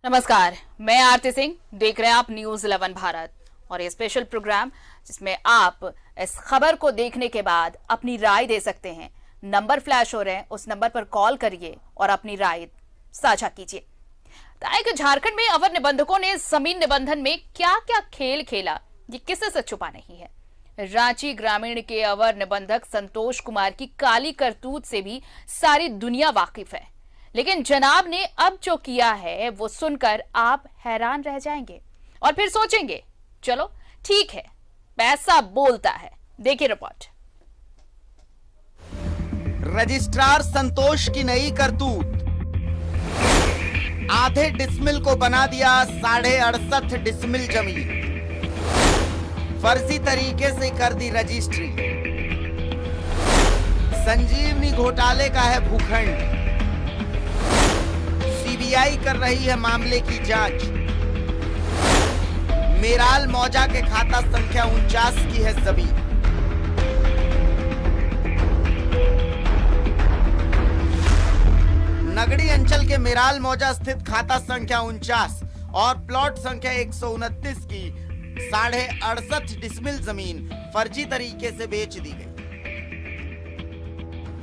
नमस्कार, मैं आरती सिंह। देख रहे हैं आप न्यूज 11 भारत और ये स्पेशल प्रोग्राम जिसमें आप इस खबर को देखने के बाद अपनी राय दे सकते हैं। नंबर फ्लैश हो रहे हैं, उस नंबर पर कॉल करिए और अपनी राय साझा कीजिए। कि झारखंड में अवर निबंधकों ने जमीन निबंधन में क्या क्या खेल खेला, ये किसी से छुपा नहीं है। रांची ग्रामीण के अवर निबंधक संतोष कुमार की काली करतूत से भी सारी दुनिया वाकिफ है, लेकिन जनाब ने अब जो किया है वो सुनकर आप हैरान रह जाएंगे और फिर सोचेंगे चलो ठीक है, पैसा बोलता है। देखिए रिपोर्ट। रजिस्ट्रार संतोष की नई करतूत, आधे डिसमिल को बना दिया 68.5 डिसमिल जमीन, फर्जी तरीके से कर दी रजिस्ट्री। संजीवनी घोटाले का है भूखंड, सीबीआई कर रही है मामले की जांच। मेराल मौजा के खाता संख्या 49 की है जमीन। नगड़ी अंचल के मेराल मौजा स्थित खाता संख्या 49 और प्लॉट संख्या 129 की 68.5 डिसमिल जमीन फर्जी तरीके से बेच दी गई।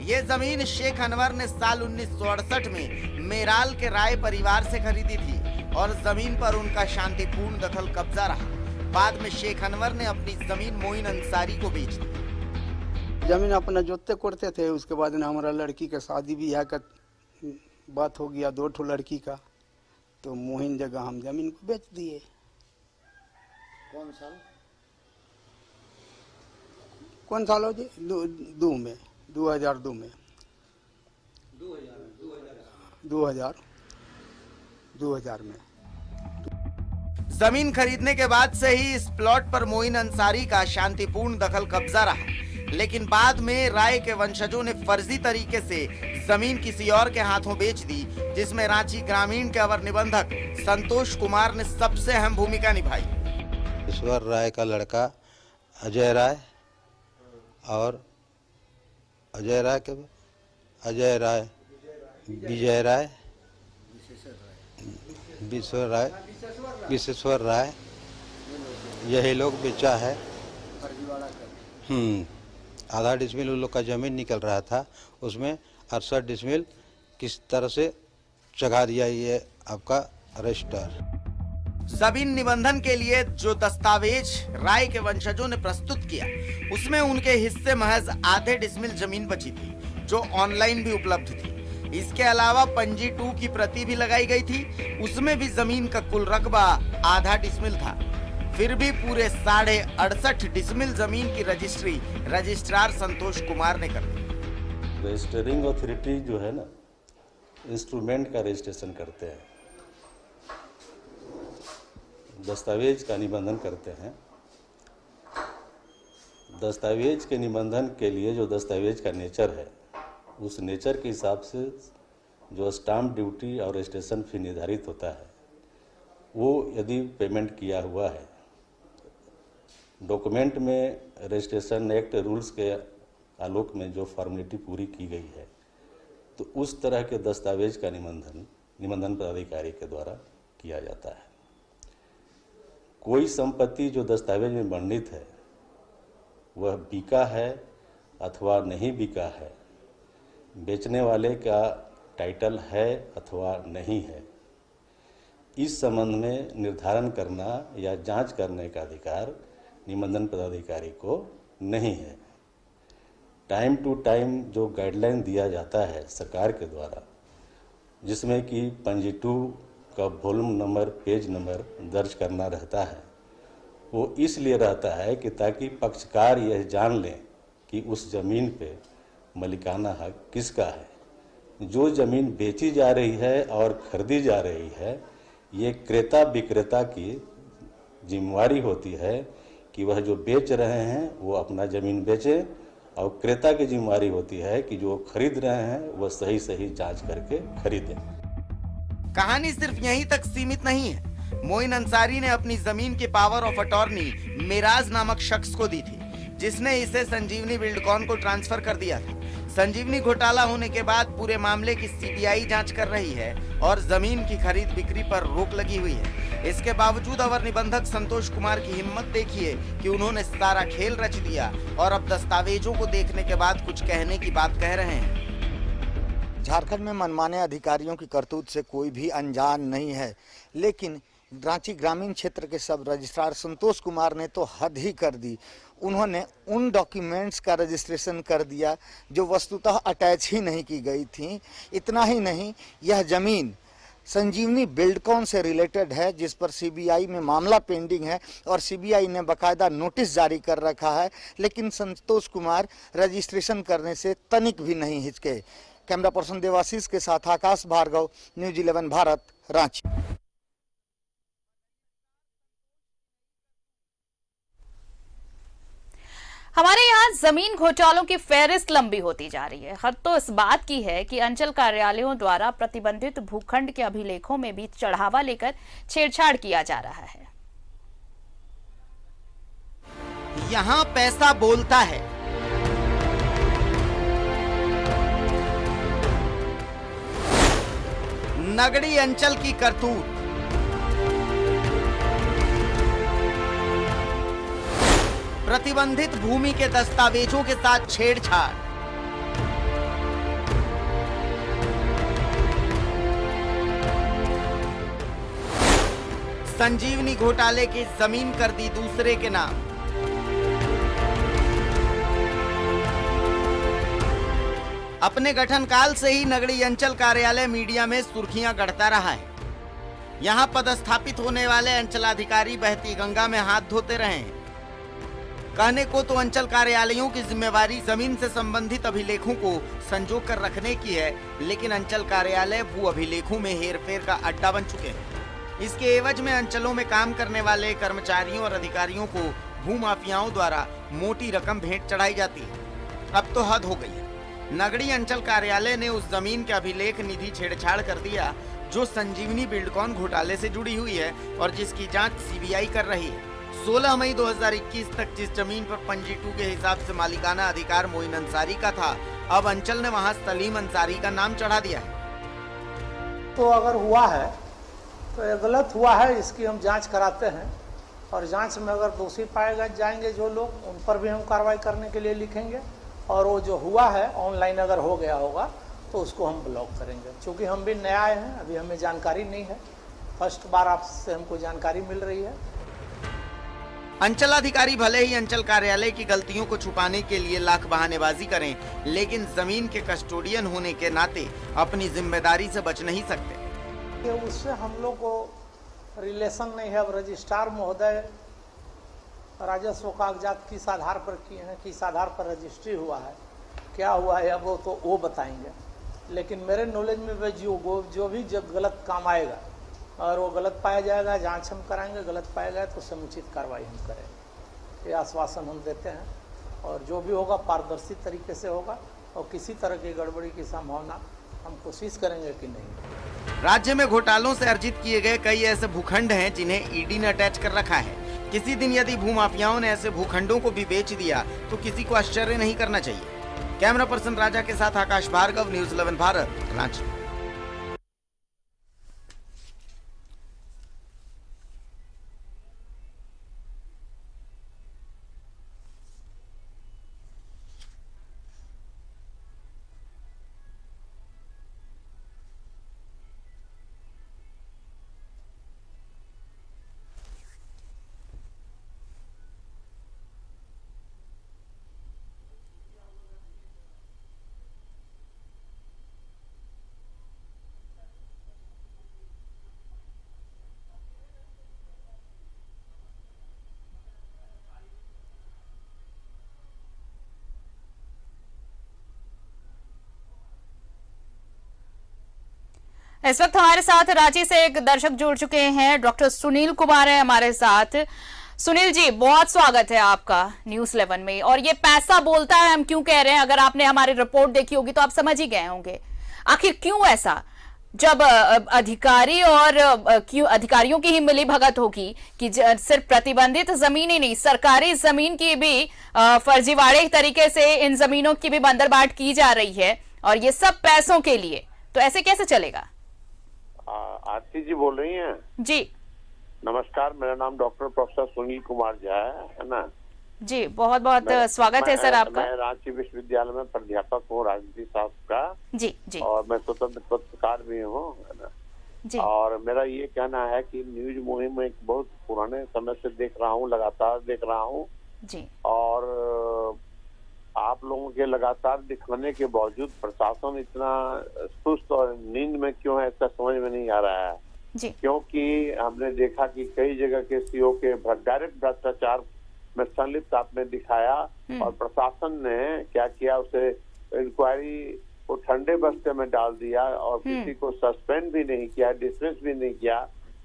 ये जमीन शेख अनवर ने साल 1968 में मेराल के राय परिवार से खरीदी थी और जमीन पर उनका शांतिपूर्ण दखल कब्जा रहा। बाद में शेख अनवर ने अपनी जमीन मोइन अंसारी को बेच दी। जमीन अपना जोतते करते थे, उसके बाद ना हमारा लड़की का शादी भी है का बात हो गया, 2 ठो लड़की का, तो मोहिन जगह हम जमीन को बेच दिए। कौन साल? कौन साल हो जी? 2002 में 2000 में। जमीन खरीदने के बाद से ही इस प्लॉट पर मोइन अंसारी का शांतिपूर्ण दखल कब्जा रहा, लेकिन बाद में राय के वंशजों ने फर्जी तरीके से जमीन किसी और के हाथों बेच दी, जिसमें रांची ग्रामीण के अवर निबंधक संतोष कुमार ने सबसे अहम भूमिका निभाई। ईश्वर राय का लड़का अजय राय और विजय राय, विशेश्वर राय, यही लोग बेचा है। आधा डिसमिल उन लोग का जमीन निकल रहा था, उसमें 68 डिसमिल किस तरह से चढ़ा दिया ये आपका रजिस्टर। जमीन निबंधन के लिए जो दस्तावेज राय के वंशजों ने प्रस्तुत किया, उसमें उनके हिस्से महज आधे डिसमिल जमीन बची थी, जो ऑनलाइन भी उपलब्ध थी। इसके अलावा पंजी 2 की प्रति भी लगाई गई थी, उसमें भी जमीन का कुल रकबा आधा डिसमिल था। फिर भी पूरे 68.5 डिसमिल जमीन की रजिस्ट्री रजिस्ट्रार संतोष कुमार ने कर दी। रजिस्टरिंग अथॉरिटी जो है ना, इंस्ट्रूमेंट का रजिस्ट्रेशन करते हैं, दस्तावेज का निबंधन करते हैं। दस्तावेज के निबंधन के लिए जो दस्तावेज का नेचर है, उस नेचर के हिसाब से जो स्टाम्प ड्यूटी और रजिस्ट्रेशन फी निर्धारित होता है, वो यदि पेमेंट किया हुआ है, डॉक्यूमेंट में रजिस्ट्रेशन एक्ट रूल्स के आलोक में जो फॉर्मेलिटी पूरी की गई है, तो उस तरह के दस्तावेज का निबंधन पदाधिकारी के द्वारा किया जाता है। कोई संपत्ति जो दस्तावेज में वर्णित है वह बिका है अथवा नहीं बिका है, बेचने वाले का टाइटल है अथवा नहीं है, इस संबंध में निर्धारण करना या जांच करने का अधिकार निबंधन पदाधिकारी को नहीं है। टाइम टू टाइम जो गाइडलाइन दिया जाता है सरकार के द्वारा, जिसमें कि पंजी 2 का वॉल्यूम नंबर, पेज नंबर दर्ज करना रहता है, वो इसलिए रहता है कि ताकि पक्षकार यह जान लें कि उस जमीन पे मालिकाना हक किसका है। जो जमीन बेची जा रही है और खरीदी जा रही है, ये क्रेता विक्रेता की जिम्मेवारी होती है कि वह जो बेच रहे हैं वो अपना जमीन बेचें, और क्रेता की जिम्मेवारी होती है कि जो खरीद रहे हैं वह सही सही जांच करके खरीदें। कहानी सिर्फ यहीं तक सीमित नहीं है। मोइन अंसारी ने अपनी जमीन की पावर ऑफ अटॉर्नी मेराज नामक शख्स को दी थी, जिसने इसे संजीवनी बिल्डकॉन को ट्रांसफर कर दिया था। संजीवनी घोटाला होने के बाद पूरे मामले की सीबीआई जांच कर रही है और जमीन की खरीद बिक्री पर रोक लगी हुई है। इसके बावजूद अवर निबंधक संतोष कुमार की हिम्मत देखिए कि उन्होंने सारा खेल रच दिया और अब दस्तावेजों को देखने के बाद कुछ कहने की बात कह रहे हैं। झारखंड में मनमाने अधिकारियों की करतूत से कोई भी अनजान नहीं है, लेकिन रांची ग्रामीण क्षेत्र के सब रजिस्ट्रार संतोष कुमार ने तो हद ही कर दी। उन्होंने उन डॉक्यूमेंट्स का रजिस्ट्रेशन कर दिया जो वस्तुतः अटैच ही नहीं की गई थी। इतना ही नहीं, यह जमीन संजीवनी बिल्डकॉन से रिलेटेड है, जिस पर सीबीआई में मामला पेंडिंग है और सीबीआई ने बाकायदा नोटिस जारी कर रखा है, लेकिन संतोष कुमार रजिस्ट्रेशन करने से तनिक भी नहीं हिचके। कैमरा पर्सन देवाशीष के साथ आकाश भार्गव, न्यूज़ 11 भारत, रांची। हमारे यहाँ जमीन घोटालों की फेहरिस्त लंबी होती जा रही है। हद तो इस बात की है कि अंचल कार्यालयों द्वारा प्रतिबंधित भूखंड के अभिलेखों में भी चढ़ावा लेकर छेड़छाड़ किया जा रहा है। यहाँ पैसा बोलता है। नगड़ी अंचल की करतूत। प्रतिबंधित भूमि के दस्तावेजों के साथ छेड़छाड़। संजीवनी घोटाले की जमीन कर दी दूसरे के नाम। अपने गठन काल से ही नगड़ी अंचल कार्यालय मीडिया में सुर्खियां गढ़ता रहा है। यहां पदस्थापित होने वाले अंचलाधिकारी बहती गंगा में हाथ धोते रहे हैं। कहने को तो अंचल कार्यालयों की जिम्मेवारी जमीन से संबंधित अभिलेखों को संजो कर रखने की है, लेकिन अंचल कार्यालय भू अभिलेखों में हेरफेर का अड्डा बन चुके हैं। इसके एवज में अंचलों में काम करने वाले कर्मचारियों और अधिकारियों को भूमाफियाओं द्वारा मोटी रकम भेंट चढ़ाई जाती है। अब तो हद हो गई है। नगड़ी अंचल कार्यालय ने उस जमीन के अभिलेख निधि छेड़छाड़ कर दिया जो संजीवनी बिल्डकॉन घोटाले से जुड़ी हुई है और जिसकी जांच सीबीआई कर रही है। 16 मई 2021 तक जिस जमीन पर पंजी 2 के हिसाब से मालिकाना अधिकार मोइन अंसारी का था, अब अंचल ने वहां सलीम अंसारी का नाम चढ़ा दिया है। तो अगर हुआ है तो ये गलत हुआ है, इसकी हम जांच कराते हैं और जांच में अगर दोषी पाए जाएंगे जो लोग, उन पर भी हम कार्रवाई करने के लिए लिखेंगे। और वो जो हुआ है ऑनलाइन अगर हो गया होगा तो उसको हम ब्लॉक करेंगे। क्योंकि हम भी नया आए हैं, अभी हमें जानकारी नहीं है, फर्स्ट बार आपसे हमको जानकारी मिल रही है। अंचलाधिकारी भले ही अंचल कार्यालय की गलतियों को छुपाने के लिए लाख बहानेबाजी करें, लेकिन जमीन के कस्टोडियन होने के नाते अपनी जिम्मेदारी से बच नहीं सकते। उससे हम लोग को रिलेशन नहीं है। अब रजिस्ट्रार महोदय राजस्व कागजात किस आधार पर किए हैं, किस आधार पर रजिस्ट्री हुआ है, क्या हुआ है, अब वो बताएंगे। लेकिन मेरे नॉलेज में जो भी गलत काम आएगा और वो गलत पाया जाएगा, जांच हम कराएंगे, गलत पाया गया तो समुचित कार्रवाई हम करेंगे। ये आश्वासन हम देते हैं और जो भी होगा पारदर्शी तरीके से होगा और किसी तरह की गड़बड़ी की संभावना हम कोशिश करेंगे कि नहीं। राज्य में घोटालों से अर्जित किए गए कई ऐसे भूखंड हैं जिन्हें ईडी ने अटैच कर रखा है। किसी दिन यदि भूमाफियाओं ने ऐसे भूखंडों को भी बेच दिया तो किसी को आश्चर्य नहीं करना चाहिए। कैमरा पर्सन राजा के साथ आकाश भार्गव, न्यूज़ 11 भारत, रांची। इस वक्त हमारे साथ रांची से एक दर्शक जुड़ चुके हैं, डॉक्टर सुनील कुमार है हमारे साथ। सुनील जी, बहुत स्वागत है आपका न्यूज़ 11 में। और ये पैसा बोलता है, हम क्यों कह रहे हैं, अगर आपने हमारी रिपोर्ट देखी होगी तो आप समझ ही गए होंगे आखिर क्यों ऐसा। जब अधिकारी और क्यों अधिकारियों की ही मिली भगत होगी कि सिर्फ प्रतिबंधित जमीन ही नहीं, सरकारी जमीन की भी फर्जीवाड़े तरीके से इन जमीनों की भी बंदरबाट की जा रही है, और ये सब पैसों के लिए, तो ऐसे कैसे चलेगा? आरती जी बोल रही हैं? जी नमस्कार, मेरा नाम डॉक्टर प्रोफेसर सुनील कुमार झा है ना जी, बहुत बहुत स्वागत है सर आपका। मैं रांची विश्वविद्यालय में प्राध्यापक हूँ राजनीति शास्त्र का। जी जी। और मैं स्वतंत्र पत्रकार भी हूँ, है ना जी। और मेरा ये कहना है कि न्यूज मुहिम एक बहुत पुराने समय से देख रहा हूँ, लगातार देख रहा हूँ जी। और आप लोगों के लगातार दिखाने के बावजूद प्रशासन इतना सुस्त और नींद में क्यों है, इसका समझ में नहीं आ रहा है जी। क्योंकि हमने देखा कि कई जगह के सीओ के डायरेक्ट भ्रष्टाचार में संलिप्त आपने दिखाया और प्रशासन ने क्या किया, उसे इंक्वायरी को ठंडे बस्ते में डाल दिया और किसी को सस्पेंड भी नहीं किया, डिसमिस भी नहीं किया।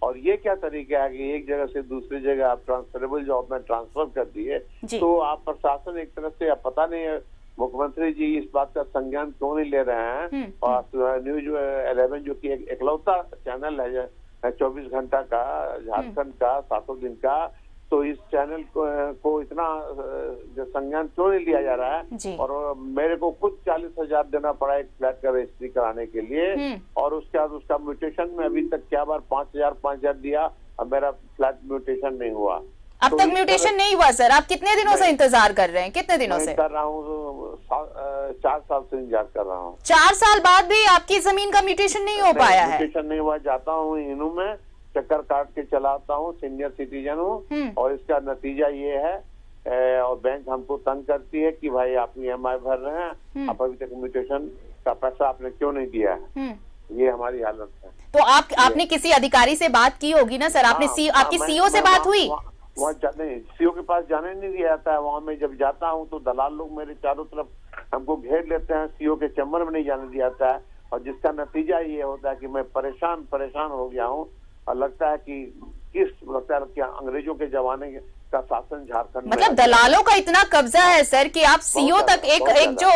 और ये क्या तरीका है कि एक जगह से दूसरी जगह आप ट्रांसफरेबल जॉब में ट्रांसफर कर दिए, तो आप प्रशासन एक तरह से, अब पता नहीं है मुख्यमंत्री जी इस बात का संज्ञान क्यों नहीं ले रहे हैं। और न्यूज 11 जो कि एक इकलौता चैनल है 24 घंटा का, झारखंड का, 7 दिन का, तो इस चैनल को इतना संज्ञान क्यों नहीं लिया जा रहा है? और मेरे को खुद 40,000 देना पड़ा एक फ्लैट का रजिस्ट्री कराने के लिए, और उसके बाद उसका म्यूटेशन में अभी तक क्या बार 5,000 दिया, अब मेरा फ्लैट म्यूटेशन नहीं हुआ। अब तक म्यूटेशन नहीं हुआ सर? आप कितने दिनों से इंतजार कर रहे हैं? कितने दिनों से कर रहा हूँ? 4 साल से इंतजार कर रहा हूँ। 4 साल बाद भी आपकी जमीन का म्यूटेशन नहीं हो पाया है? म्यूटेशन नहीं हुआ। जाता हूँ इनू में, चक्कर काट के चलाता हूँ, सीनियर सिटीजन हूँ, और इसका नतीजा ये है, और बैंक हमको तंग करती है कि भाई आप EMI भर रहे हैं, आप अभी तक म्यूटेशन का पैसा आपने क्यों नहीं दिया है। ये हमारी हालत है। तो आपने किसी अधिकारी से बात की होगी ना सर? आपने आपकी सीओ से बात हुई? वहाँ सीओ के पास जाने नहीं दिया जाता है। वहाँ मैं जब जाता हूँ तो दलाल लोग मेरे चारों तरफ हमको घेर लेते हैं, सीओ के चैम्बर में नहीं जाने दिया जाता है, और जिसका नतीजा ये होता है कि मैं परेशान हो गया हूँ, और लगता है कि अंग्रेजों के जमाने का शासन झारखंड में, मतलब दलालों का इतना कब्जा है सर कि आप सीओ तक एक जो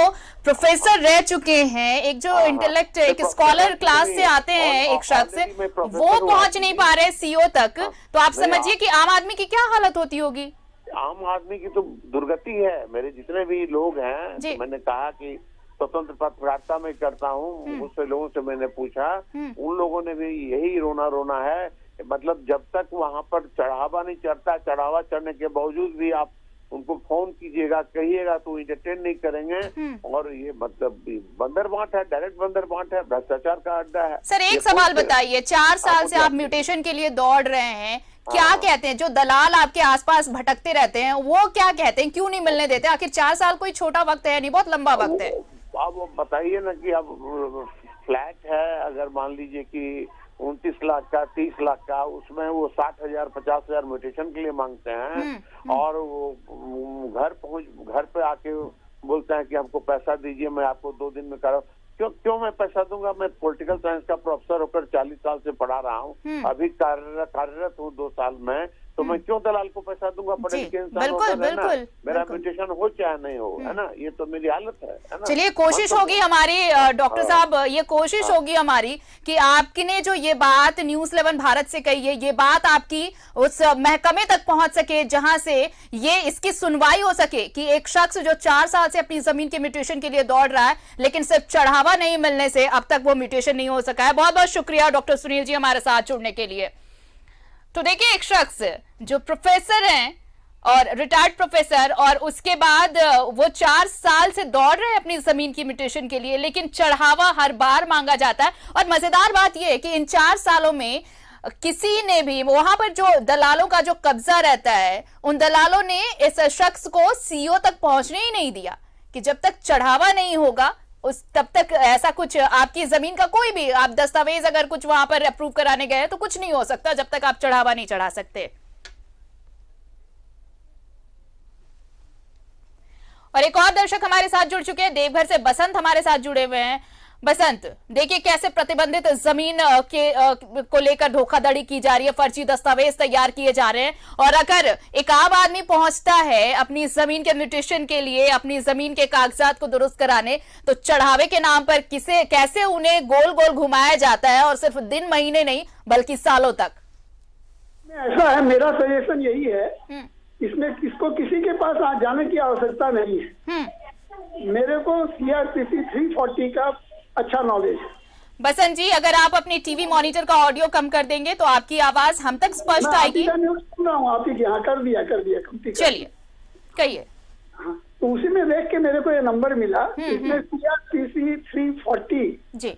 प्रोफेसर रह चुके हैं, एक जो इंटेलेक्ट, एक स्कॉलर क्लास से आते हैं एक शख्स, वो पहुंच नहीं पा रहे सीओ तक, तो आप समझिए कि आम आदमी की क्या हालत होती होगी। आम आदमी की तो दुर्गति है। मेरे जितने भी लोग हैं, तो मैंने कहा कि स्वतंत्र पत्रकारिता में करता हूँ, उससे लोगों से मैंने पूछा, उन लोगों ने भी यही रोना है। मतलब जब तक वहाँ पर चढ़ावा नहीं चढ़ता, चढ़ावा चढ़ने के बावजूद भी आप उनको फोन कीजिएगा, कहिएगा तो इंटरटेन नहीं करेंगे, और ये मतलब बंदरबाट है, डायरेक्ट बंदरबाट है, भ्रष्टाचार का अड्डा है। सर एक सवाल बताइए, 4 साल से आप म्यूटेशन के लिए दौड़ रहे हैं, क्या कहते हैं जो दलाल आपके आसपास भटकते रहते हैं, वो क्या कहते हैं, क्यों नहीं मिलने देते? आखिर 4 साल कोई छोटा वक्त है नहीं, बहुत लंबा वक्त है। आप बताइए ना कि अब फ्लैट है, अगर मान लीजिए कि 29 लाख का, 30 लाख का, उसमें वो 60,000 50,000 म्यूटेशन के लिए मांगते हैं, और वो घर पे आके बोलते हैं कि हमको पैसा दीजिए, मैं आपको 2 दिन में करा। क्यों मैं पैसा दूंगा? मैं पॉलिटिकल साइंस का प्रोफेसर होकर 40 साल से पढ़ा रहा हूँ, अभी कार्यरत हूँ 2 साल में, तो मैं क्यों दलाल को पैसा दूंगा? पढ़े लिखे इंसान होकर, मेरा म्यूटेशन हो चाहे नहीं हो, है ना, ये तो मेरी हालत है ना। चलिए कोशिश होगी हमारी डॉक्टर साहब, ये कोशिश होगी हमारी कि आपने जो ये बात न्यूज़ 11 भारत से कही है, ये बात आपकी उस महकमे तक पहुंच सके जहां से ये इसकी सुनवाई हो सके कि एक शख्स जो 4 साल से अपनी जमीन के म्यूटेशन के लिए दौड़ रहा है, लेकिन सिर्फ चढ़ावा नहीं मिलने से अब तक वो म्यूटेशन नहीं हो सका है। बहुत बहुत शुक्रिया डॉक्टर सुनील जी हमारे साथ जुड़ने के लिए। तो देखिए, एक शख्स जो प्रोफेसर हैं और रिटायर्ड प्रोफेसर, और उसके बाद वो 4 साल से दौड़ रहे हैं अपनी जमीन की म्यूटेशन के लिए, लेकिन चढ़ावा हर बार मांगा जाता है। और मजेदार बात यह है कि इन 4 सालों में किसी ने भी, वहां पर जो दलालों का जो कब्जा रहता है, उन दलालों ने इस शख्स को सीओ तक पहुंचने ही नहीं दिया कि जब तक चढ़ावा नहीं होगा तब तक ऐसा कुछ आपकी जमीन का कोई भी आप दस्तावेज अगर कुछ वहां पर अप्रूव कराने गए तो कुछ नहीं हो सकता जब तक आप चढ़ावा नहीं चढ़ा सकते। और एक और दर्शक हमारे साथ जुड़ चुके हैं, देवघर से बसंत हमारे साथ जुड़े हुए हैं। बसंत, देखिए कैसे प्रतिबंधित जमीन को लेकर धोखाधड़ी की जा रही है, फर्जी दस्तावेज तैयार किए जा रहे हैं। और अगर एक आम आदमी पहुंचता है अपनी जमीन के म्यूटेशन के लिए, अपनी जमीन के कागजात को दुरुस्त कराने, तो चढ़ावे के नाम पर कैसे उन्हें गोल गोल घुमाया जाता है, और सिर्फ दिन महीने नहीं बल्कि सालों तक। ऐसा है, मेरा सजेशन यही है, इसमें किसको किसी के पास जाने की आवश्यकता नहीं है। मेरे को CRPC 340 का अच्छा नॉलेज है। बसंत जी, अगर आप अपनी टीवी मॉनिटर का ऑडियो कम कर देंगे तो आपकी आवाज हम तक स्पष्ट आएगी। सुन रहा हूँ आप ही, हाँ कर दिया चलिए कहिए। हाँ, तो उसी में देख के मेरे को ये नंबर मिला, इसमें CRPC 340 जी,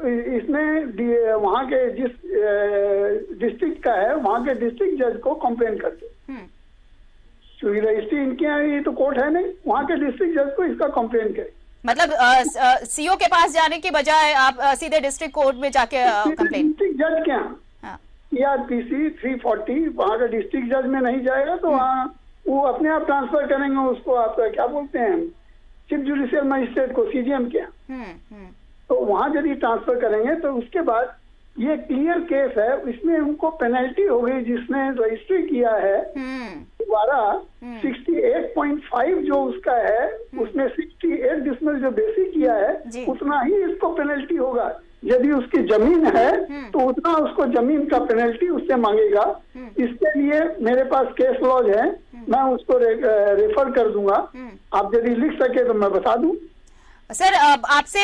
इसमें वहाँ के जिस डिस्ट्रिक्ट का है, वहाँ के डिस्ट्रिक्ट जज को कंप्लेन करके, क्योंकि रजिस्ट्री इनके यहाँ, ये तो कोर्ट है नहीं, वहाँ के डिस्ट्रिक्ट जज को इसका कंप्लेन करे। मतलब CO के पास जाने की बजाय आप सीधे डिस्ट्रिक्ट कोर्ट में जाके कंप्लेन। डिस्ट्रिक्ट जज के यहाँ CRPC 340, वहाँ का डिस्ट्रिक्ट जज में नहीं जाएगा तो वहाँ वो अपने आप ट्रांसफर करेंगे उसको, आपका क्या बोलते हैं, चीफ जुडिशियल मजिस्ट्रेट को, CJM के यहाँ। तो वहाँ यदि ट्रांसफर करेंगे तो उसके बाद ये क्लियर केस है, इसमें उनको पेनल्टी हो गई जिसने रजिस्ट्री किया है दोबारा 68.5 जो उसका है, उसने 68 डिसमिल जो बेसिक किया है उतना ही इसको पेनल्टी होगा। यदि उसकी जमीन है तो उतना उसको जमीन का पेनल्टी उससे मांगेगा। इसके लिए मेरे पास केस लॉज है, मैं उसको रेफर कर दूंगा, आप यदि लिख सके तो मैं बता दूं। सर, आपसे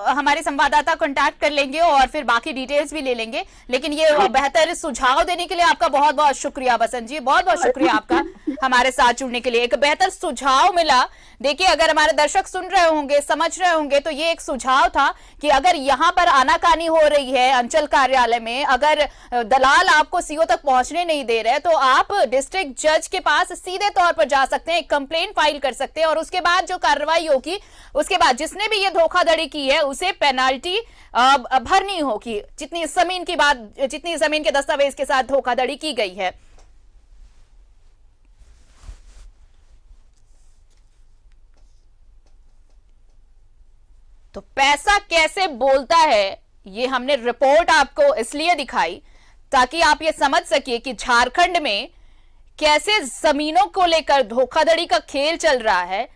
हमारे संवाददाता कांटेक्ट कर लेंगे और फिर बाकी डिटेल्स भी ले लेंगे, लेकिन ये बेहतर सुझाव देने के लिए आपका बहुत बहुत शुक्रिया बसंत जी, बहुत बहुत शुक्रिया आपका हमारे साथ जुड़ने के लिए। एक बेहतर सुझाव मिला। देखिए, अगर हमारे दर्शक सुन रहे होंगे, समझ रहे होंगे, तो ये एक सुझाव था कि अगर यहाँ पर आनाकानी हो रही है अंचल कार्यालय में, अगर दलाल आपको CO तक पहुंचने नहीं दे रहे, तो आप डिस्ट्रिक्ट जज के पास सीधे तौर पर जा सकते हैं, कंप्लेंट फाइल कर सकते हैं, और उसके बाद जो कार्रवाई होगी, उसके बाद जिसने भी ये धोखाधड़ी की है उसे पेनाल्टी भरनी होगी, जितनी जमीन के दस्तावेज के साथ धोखाधड़ी की गई है। तो पैसा कैसे बोलता है, ये हमने रिपोर्ट आपको इसलिए दिखाई ताकि आप ये समझ सकिए कि झारखंड में कैसे जमीनों को लेकर धोखाधड़ी का खेल चल रहा है।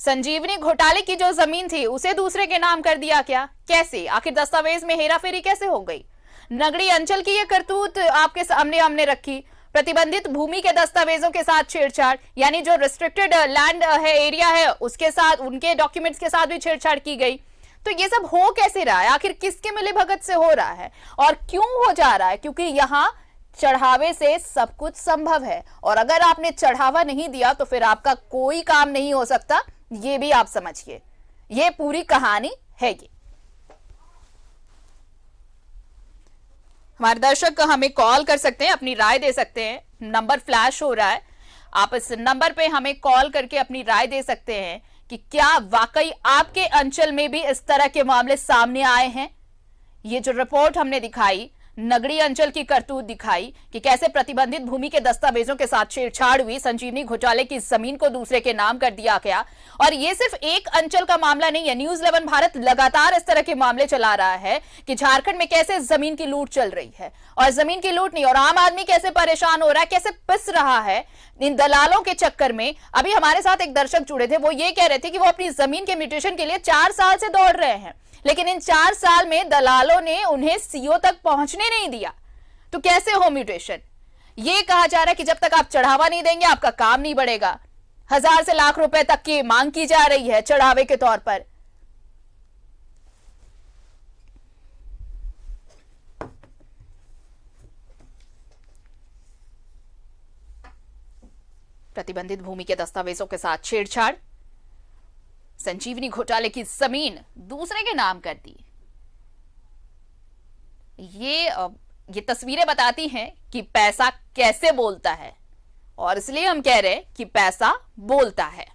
संजीवनी घोटाले की जो जमीन थी उसे दूसरे के नाम कर दिया क्या, कैसे, आखिर दस्तावेज में हेराफेरी कैसे हो गई। नगड़ी अंचल की ये करतूत आपके सामने हमने रखी। प्रतिबंधित भूमि के दस्तावेजों के साथ छेड़छाड़, यानी जो रिस्ट्रिक्टेड लैंड है, एरिया है, उसके साथ, उनके डॉक्यूमेंट्स के साथ भी छेड़छाड़ की गई। तो ये सब हो कैसे रहा है, आखिर किसके मिलीभगत से हो रहा है और क्यों हो जा रहा है? क्योंकि यहाँ चढ़ावे से सब कुछ संभव है, और अगर आपने चढ़ावा नहीं दिया तो फिर आपका कोई काम नहीं हो सकता, ये भी आप समझिए। ये पूरी कहानी है। ये हमारे दर्शक हमें कॉल कर सकते हैं, अपनी राय दे सकते हैं। नंबर फ्लैश हो रहा है, आप इस नंबर पे हमें कॉल करके अपनी राय दे सकते हैं कि क्या वाकई आपके अंचल में भी इस तरह के मामले सामने आए हैं। ये जो रिपोर्ट हमने दिखाई, नगड़ी अंचल की करतूत दिखाई कि कैसे प्रतिबंधित भूमि के दस्तावेजों के साथ छेड़छाड़ हुई, संजीवनी घोटाले की जमीन को दूसरे के नाम कर दिया गया। और ये सिर्फ एक अंचल का मामला नहीं है, न्यूज 11 भारत लगातार इस तरह के मामले चला रहा है कि झारखंड में कैसे जमीन की लूट चल रही है, और जमीन की लूट नहीं, और आम आदमी कैसे परेशान हो रहा है, कैसे पिस रहा है इन दलालों के चक्कर में। अभी हमारे साथ एक दर्शक जुड़े थे, वो ये कह रहे थे कि वो अपनी जमीन के म्यूटेशन के लिए 4 साल से दौड़ रहे हैं, लेकिन इन 4 साल में दलालों ने उन्हें CO तक पहुंचने नहीं दिया। तो कैसे हो म्यूटेशन? ये कहा जा रहा है कि जब तक आप चढ़ावा नहीं देंगे आपका काम नहीं बढ़ेगा। 1000 से लाख रुपए तक की मांग की जा रही है चढ़ावे के तौर पर। प्रतिबंधित भूमि के दस्तावेजों के साथ छेड़छाड़, संजीवनी घोटाले की जमीन दूसरे के नाम कर दी। ये तस्वीरें बताती हैं कि पैसा कैसे बोलता है, और इसलिए हम कह रहे हैं कि पैसा बोलता है।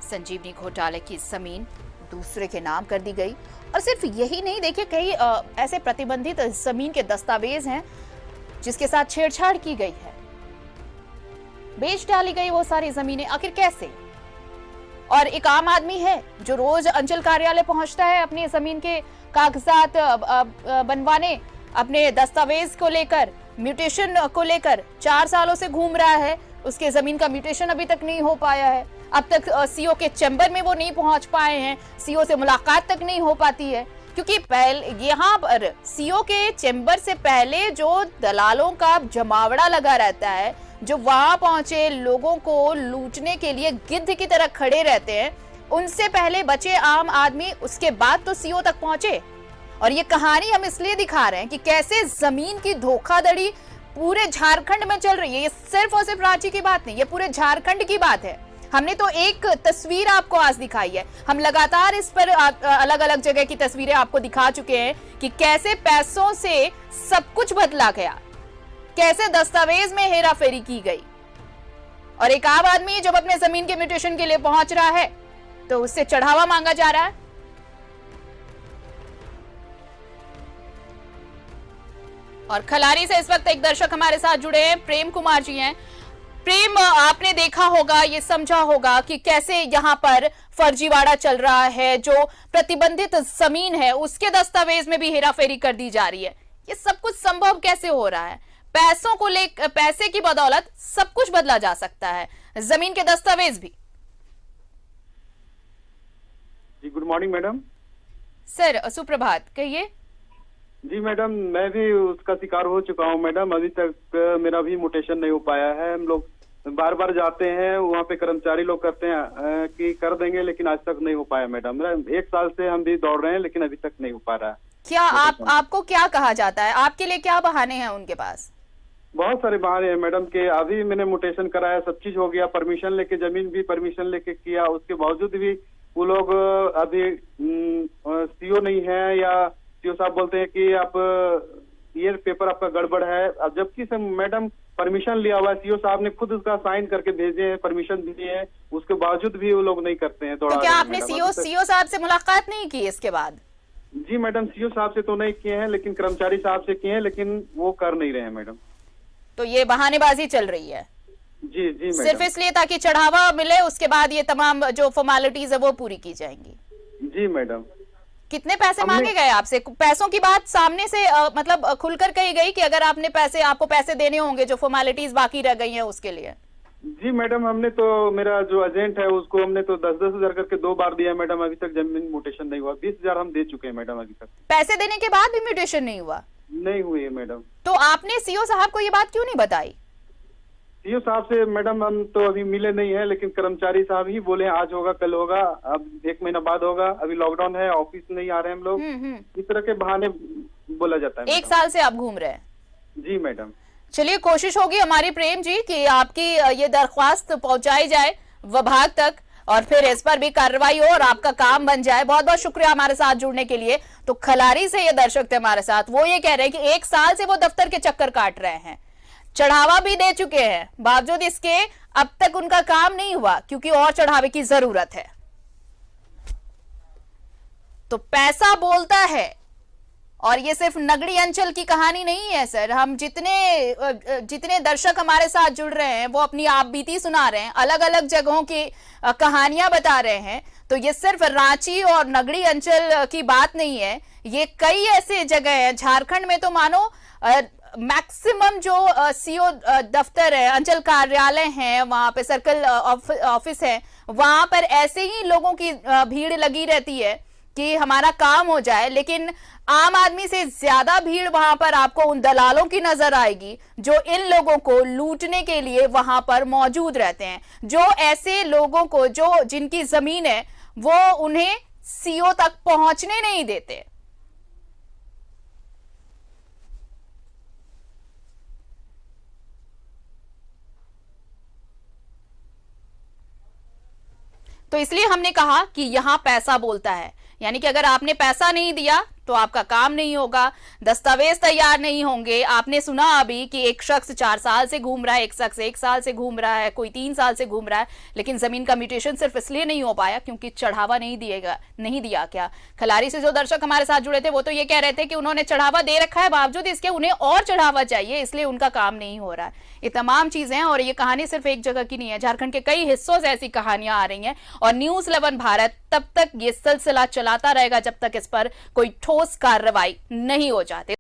संजीवनी घोटाले की जमीन दूसरे के नाम कर दी गई। और सिर्फ यही नहीं, देखिए कई ऐसे प्रतिबंधित जमीन के दस्तावेज हैं जिसके साथ छेड़छाड़ की गई है, बेच डाली गई वो सारी जमीनें। आखिर कैसे? और एक आम आदमी है जो रोज अंचल कार्यालय पहुंचता है अपनी जमीन के कागजात बनवाने, अपने दस्तावेज को लेकर, म्यूटेशन को लेकर 4 सालों से घूम रहा है, उसके जमीन का म्यूटेशन अभी तक नहीं हो पाया है। अब तक सीओ के चैम्बर में वो नहीं पहुंच पाए हैं, सीओ से मुलाकात तक नहीं हो पाती है, क्योंकि पहले यहाँ पर सीओ के चैम्बर से पहले जो दलालों का जमावड़ा लगा रहता है, जो वहां पहुंचे लोगों को लूटने के लिए गिद्ध की तरह खड़े रहते हैं, उनसे पहले बचे आम आदमी, उसके बाद तो सीओ तक पहुंचे। और ये कहानी हम इसलिए दिखा रहे हैं कि कैसे जमीन की धोखाधड़ी पूरे झारखंड में चल रही है। ये सिर्फ और सिर्फ रांची की बात नहीं, ये पूरे झारखंड की बात है। हमने तो एक तस्वीर आपको आज दिखाई है, हम लगातार इस पर अलग अलग जगह की तस्वीरें आपको दिखा चुके हैं कि कैसे पैसों से सब कुछ बदला गया, कैसे दस्तावेज में हेराफेरी की गई। और एक आम आदमी जब अपने जमीन के म्यूटेशन के लिए पहुंच रहा है तो उससे चढ़ावा मांगा जा रहा है। और खलारी से इस वक्त एक दर्शक हमारे साथ जुड़े हैं, प्रेम कुमार जी हैं। प्रेम, आपने देखा होगा, ये समझा होगा कि कैसे यहाँ पर फर्जीवाड़ा चल रहा है, जो प्रतिबंधित जमीन है उसके दस्तावेज में भी हेराफेरी कर दी जा रही है। ये सब कुछ संभव कैसे हो रहा है? पैसों को लेकर, पैसे की बदौलत सब कुछ बदला जा सकता है, जमीन के दस्तावेज भी। जी गुड मॉर्निंग मैडम। सर सुप्रभात, कहिए। जी मैडम, मैं भी उसका शिकार हो चुका हूँ मैडम। अभी तक मेरा भी म्यूटेशन नहीं हो पाया है। हम लोग बार बार जाते हैं, वहाँ पे कर्मचारी लोग कहते हैं कि कर देंगे, लेकिन आज तक नहीं हो पाया मैडम। 1 साल से हम भी दौड़ रहे हैं, लेकिन अभी तक नहीं हो पा रहा है। क्या आपको क्या कहा जाता है? आपके लिए क्या बहाने हैं उनके पास? बहुत सारे बहाने हैं मैडम के। अभी मैंने म्यूटेशन कराया, सब चीज हो गया, परमिशन लेके, जमीन भी परमिशन लेके किया, उसके बावजूद भी वो लोग अभी सीओ नहीं है, या सीओ साहब बोलते हैं कि आप ये पेपर आपका गड़बड़ है। अब जबकि से मैडम परमिशन लिया हुआ है, सीओ साहब ने खुद उसका साइन करके भेजे हैं, परमिशन दिए हैं, उसके बावजूद भी वो लोग नहीं करते हैं। तो क्या आपने सीओ साहब से मुलाकात नहीं की इसके बाद? जी मैडम, सीओ साहब से तो नहीं किए हैं, लेकिन कर्मचारी साहब से किए हैं, लेकिन वो कर नहीं रहे हैं मैडम। तो ये बहानेबाजी चल रही है? जी जी मैडम। सिर्फ इसलिए ताकि चढ़ावा मिले, उसके बाद ये तमाम जो फॉर्मेलिटीज है वो पूरी की जाएंगी? जी मैडम। कितने पैसे मांगे गए आपसे? पैसों की बात सामने से मतलब खुलकर कही गई कि अगर आपको पैसे देने होंगे जो फॉर्मेलिटीज बाकी रह गई हैं उसके लिए? जी मैडम, हमने तो, मेरा जो एजेंट है उसको हमने तो 10-10 हजार करके 2 बार दिया मैडम। अभी तक जमीन म्यूटेशन नहीं हुआ। 20 हजार हम दे चुके हैं मैडम अभी तक। पैसे देने के बाद भी म्यूटेशन नहीं हुआ? नहीं हुई है मैडम। तो आपने सीओ साहब को ये बात क्यों नहीं बताई? सीओ साहब से मैडम हम तो अभी मिले नहीं है, लेकिन कर्मचारी साहब ही बोले आज होगा, कल होगा, अब 1 महीना बाद होगा, अभी लॉकडाउन है, ऑफिस नहीं आ रहे हम लोग, इस तरह के बहाने बोला जाता है। 1 साल से आप घूम रहे हैं? जी मैडम। चलिए, कोशिश होगी हमारी प्रेम जी कि आपकी ये दरख्वास्त पहुंचाई जाए विभाग तक और फिर इस पर भी कार्रवाई हो और आपका काम बन जाए। बहुत बहुत शुक्रिया हमारे साथ जुड़ने के लिए। तो खलारी से ये दर्शक थे हमारे साथ, वो ये कह रहे हैं कि 1 साल से वो दफ्तर के चक्कर काट रहे हैं, चढ़ावा भी दे चुके हैं, बावजूद इसके अब तक उनका काम नहीं हुआ क्योंकि और चढ़ावे की जरूरत है। तो पैसा बोलता है। और ये सिर्फ नगड़ी अंचल की कहानी नहीं है सर। हम जितने दर्शक हमारे साथ जुड़ रहे हैं वो अपनी आप बीती सुना रहे हैं, अलग अलग जगहों की कहानियां बता रहे हैं। तो ये सिर्फ रांची और नगड़ी अंचल की बात नहीं है, ये कई ऐसे जगह हैं झारखंड में। तो मानो मैक्सिमम जो सीओ दफ्तर है, अंचल कार्यालय है, वहां पे सर्कल ऑफिस है, वहां पर ऐसे ही लोगों की भीड़ लगी रहती है कि हमारा काम हो जाए। लेकिन आम आदमी से ज्यादा भीड़ वहां पर आपको उन दलालों की नजर आएगी जो इन लोगों को लूटने के लिए वहां पर मौजूद रहते हैं, जो ऐसे लोगों को, जो जिनकी जमीन है, वो उन्हें सीओ तक पहुंचने नहीं देते। तो इसलिए हमने कहा कि यहां पैसा बोलता है, यानी कि अगर आपने पैसा नहीं दिया तो आपका काम नहीं होगा, दस्तावेज तैयार नहीं होंगे। आपने सुना अभी कि एक शख्स 4 साल से घूम रहा है, एक शख्स 1 साल से घूम रहा है, कोई 3 साल से घूम रहा है, लेकिन जमीन का म्यूटेशन सिर्फ इसलिए नहीं हो पाया क्योंकि चढ़ावा नहीं दिया। क्या खलारी से जो दर्शक हमारे साथ जुड़े थे वो तो ये कह रहे थे कि उन्होंने चढ़ावा दे रखा है, बावजूद इसके उन्हें और चढ़ावा चाहिए, इसलिए उनका काम नहीं हो रहा है। ये तमाम चीजें हैं और ये कहानी सिर्फ एक जगह की नहीं है, झारखंड के कई हिस्सों से ऐसी कहानियां आ रही हैं और न्यूज़ 11 भारत तब तक ये सिलसिला चलाता रहेगा जब तक इस पर कोई ठोस कार्रवाई नहीं हो जाती।